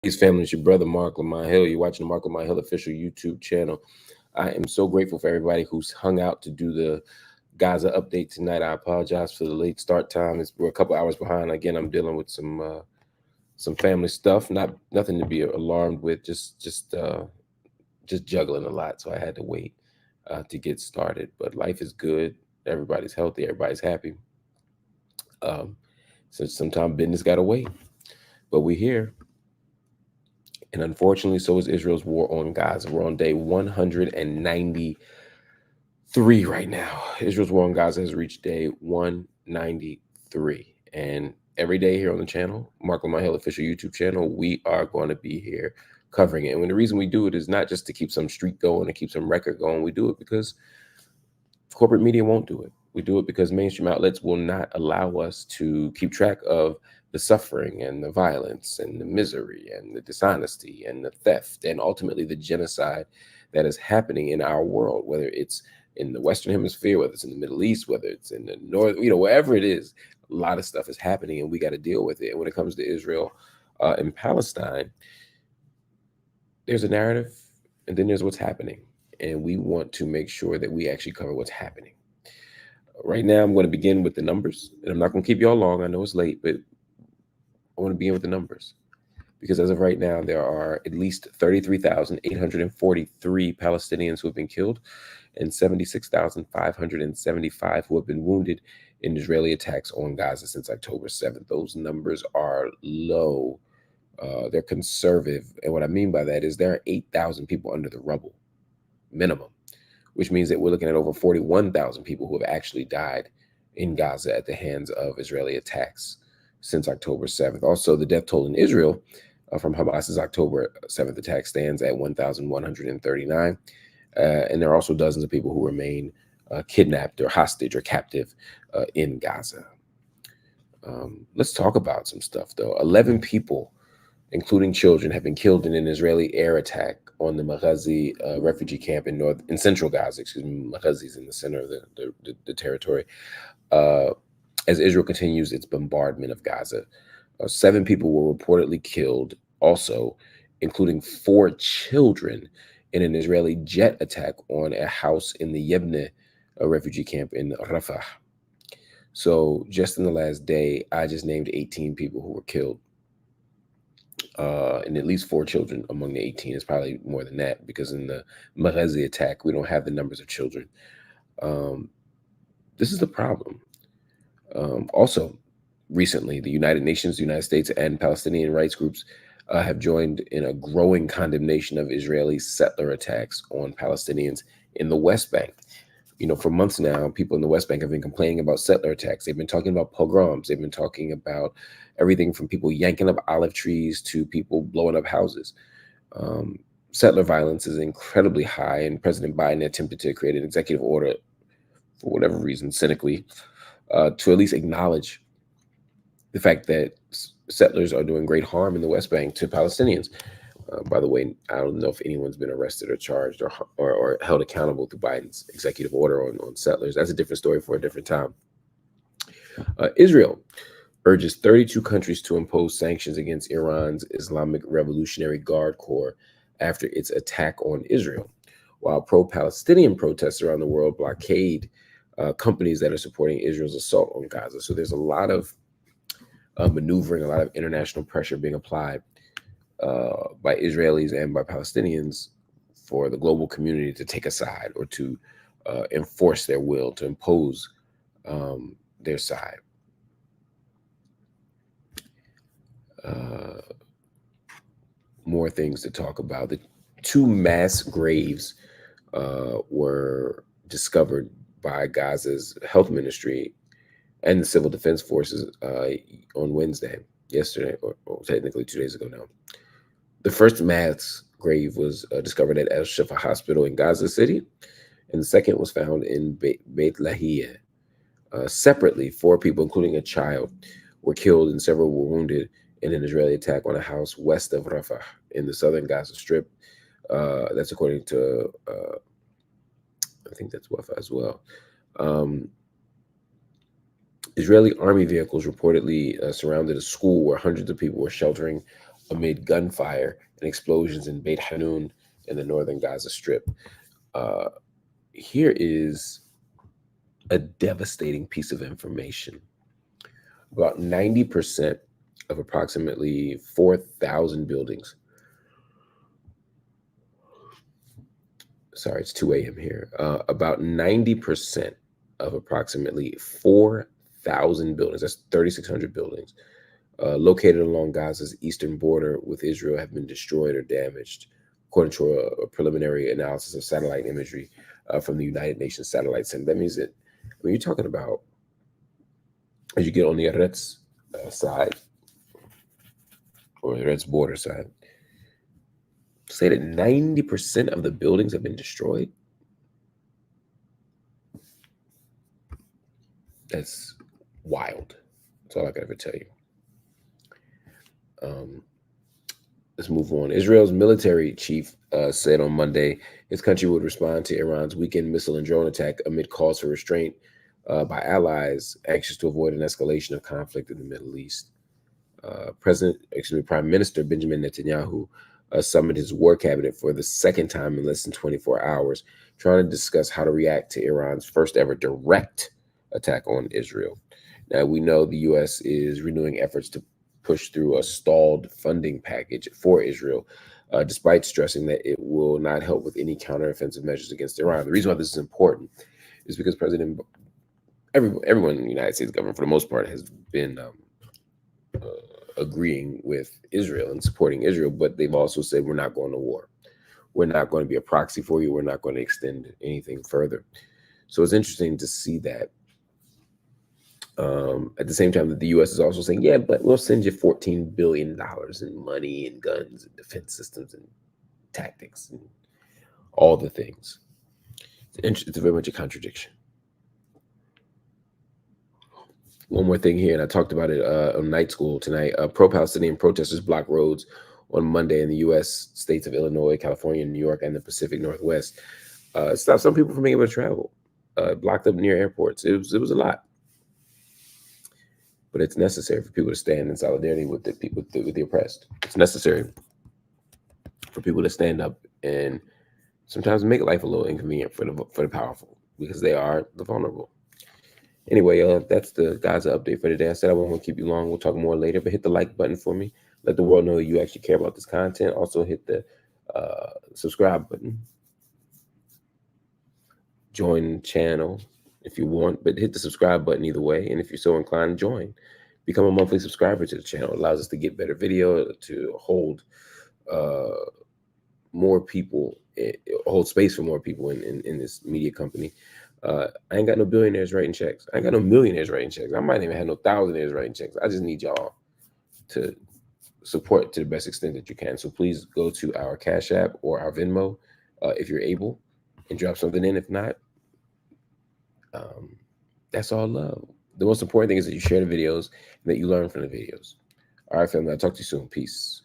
His family, it's your brother Marc Lamont Hill. You're watching the Marc Lamont Hill official YouTube channel. I am so grateful for everybody who's hung out to do the Gaza update tonight. I apologize for the late start time. We're a couple hours behind. Again, I'm dealing with some family stuff. Nothing to be alarmed with. Just juggling a lot. So I had to wait to get started. But life is good. Everybody's healthy. Everybody's happy. So sometimes business got to wait. But we're here. And unfortunately, so is Israel's war on Gaza. We're on day 193 right now. Israel's war on Gaza has reached day 193. And every day here on the channel, Marc Lamont Hill official YouTube channel, we are going to be here covering it. And the reason we do it is not just to keep some streak going and keep some record going. We do it because corporate media won't do it. We do it because mainstream outlets will not allow us to keep track of the suffering and the violence and the misery and the dishonesty and the theft and ultimately the genocide that is happening in our world, whether it's in the Western Hemisphere, whether it's in the Middle East, whether it's in the North, wherever it is, a lot of stuff is happening and we got to deal with it. And when it comes to Israel and Palestine, there's a narrative and then there's what's happening. And we want to make sure that we actually cover what's happening. Right now, I'm going to begin with the numbers. And I'm not going to keep you all long. I know it's late, but I want to begin with the numbers. Because as of right now, there are at least 33,843 Palestinians who have been killed and 76,575 who have been wounded in Israeli attacks on Gaza since October 7th. Those numbers are low. They're conservative. And what I mean by that is there are 8,000 people under the rubble, minimum, which means that we're looking at over 41,000 people who have actually died in Gaza at the hands of Israeli attacks since October 7th. Also, the death toll in Israel from Hamas's October 7th attack stands at 1,139. And there are also dozens of people who remain kidnapped or hostage or captive in Gaza. Let's talk about some stuff, though. 11 people, including children, have been killed in an Israeli air attack on the Maghazi refugee camp in central Gaza. Excuse me, Maghazi is in the center of the territory. As Israel continues its bombardment of Gaza, 7 people were reportedly killed, also, including 4 children, in an Israeli jet attack on a house in the Yebne refugee camp in Rafah. So, just in the last day, I just named 18 people who were killed. And at least 4 children among the 18. It's probably more than that because in the Maghazi attack, we don't have the numbers of children. This is the problem. Also, recently, the United Nations, the United States, and Palestinian rights groups have joined in a growing condemnation of Israeli settler attacks on Palestinians in the West Bank. For months now, people in the West Bank have been complaining about settler attacks. They've been talking about pogroms. They've been talking about everything from people yanking up olive trees to people blowing up houses. Settler violence is incredibly high, and President Biden attempted to create an executive order, for whatever reason, cynically, to at least acknowledge the fact that settlers are doing great harm in the West Bank to Palestinians. By the way, I don't know if anyone's been arrested or charged or held accountable through Biden's executive order on settlers. That's a different story for a different time. Israel urges 32 countries to impose sanctions against Iran's Islamic Revolutionary Guard Corps after its attack on Israel, while pro-Palestinian protests around the world blockade companies that are supporting Israel's assault on Gaza. So there's a lot of maneuvering, a lot of international pressure being applied by Israelis and by Palestinians for the global community to take a side or to enforce their will, to impose their side. More things to talk about. The 2 mass graves were discovered by Gaza's health ministry and the civil defense forces on yesterday, or technically 2 days ago now. The first mass grave was discovered at El Shifa Hospital in Gaza City, and the second was found in Beit Lahia. Separately, 4 people, including a child, were killed and several were wounded in an Israeli attack on a house west of Rafah in the southern Gaza Strip. That's according to, I think that's Wafa as well. Israeli army vehicles reportedly surrounded a school where hundreds of people were sheltering amid gunfire and explosions in Beit Hanun in the northern Gaza Strip. Uh, Here is a devastating piece of information. About 90% of approximately 4,000 buildings. Sorry, it's 2 a.m. here. About 90% of approximately 4,000 buildings, that's 3,600 buildings, located along Gaza's eastern border with Israel have been destroyed or damaged, according to a preliminary analysis of satellite imagery from the United Nations Satellite Center. That means that when you're talking about, as you get on the Eretz side, or the Eretz border side, say that 90% of the buildings have been destroyed. That's wild. That's all I can ever tell you. Let's move on. Israel's military chief said on Monday his country would respond to Iran's weekend missile and drone attack amid calls for restraint by allies anxious to avoid an escalation of conflict in the Middle East. Prime Minister Benjamin Netanyahu summoned his war cabinet for the second time in less than 24 hours, trying to discuss how to react to Iran's first ever direct attack on Israel. Now, we know the U.S. is renewing efforts to push through a stalled funding package for Israel, despite stressing that it will not help with any counteroffensive measures against Iran. The reason why this is important is because everyone in the United States government, for the most part, has been agreeing with Israel and supporting Israel, but they've also said we're not going to war. We're not going to be a proxy for you. We're not going to extend anything further. So it's interesting to see that. At the same time that the U.S. is also saying, yeah, but we'll send you $14 billion in money and guns and defense systems and tactics and all the things. It's very much a contradiction. One more thing here, and I talked about it on Night School tonight. Pro-Palestinian protesters blocked roads on Monday in the U.S. states of Illinois, California, New York, and the Pacific Northwest. Stopped some people from being able to travel. Blocked up near airports. It was a lot. But it's necessary for people to stand in solidarity with the oppressed. It's necessary for people to stand up and sometimes make life a little inconvenient for the powerful, because they are the vulnerable. Anyway, that's the Gaza update for today. I said I won't keep you long. We'll talk more later, but hit the like button for me. Let the world know you actually care about this content. Also hit the subscribe button. Join the channel if you want, but hit the subscribe button either way. And if you're so inclined, join. Become a monthly subscriber to the channel. It allows us to get better video, to hold more people, hold space for more people in this media company. I ain't got no billionaires writing checks. I ain't got no millionaires writing checks. I might even have no thousandaires writing checks. I just need y'all to support to the best extent that you can. So please go to our Cash App or our Venmo if you're able, and drop something in. If not, that's all love. The most important thing is that you share the videos and that you learn from the videos. All right, family, I'll talk to you soon. Peace.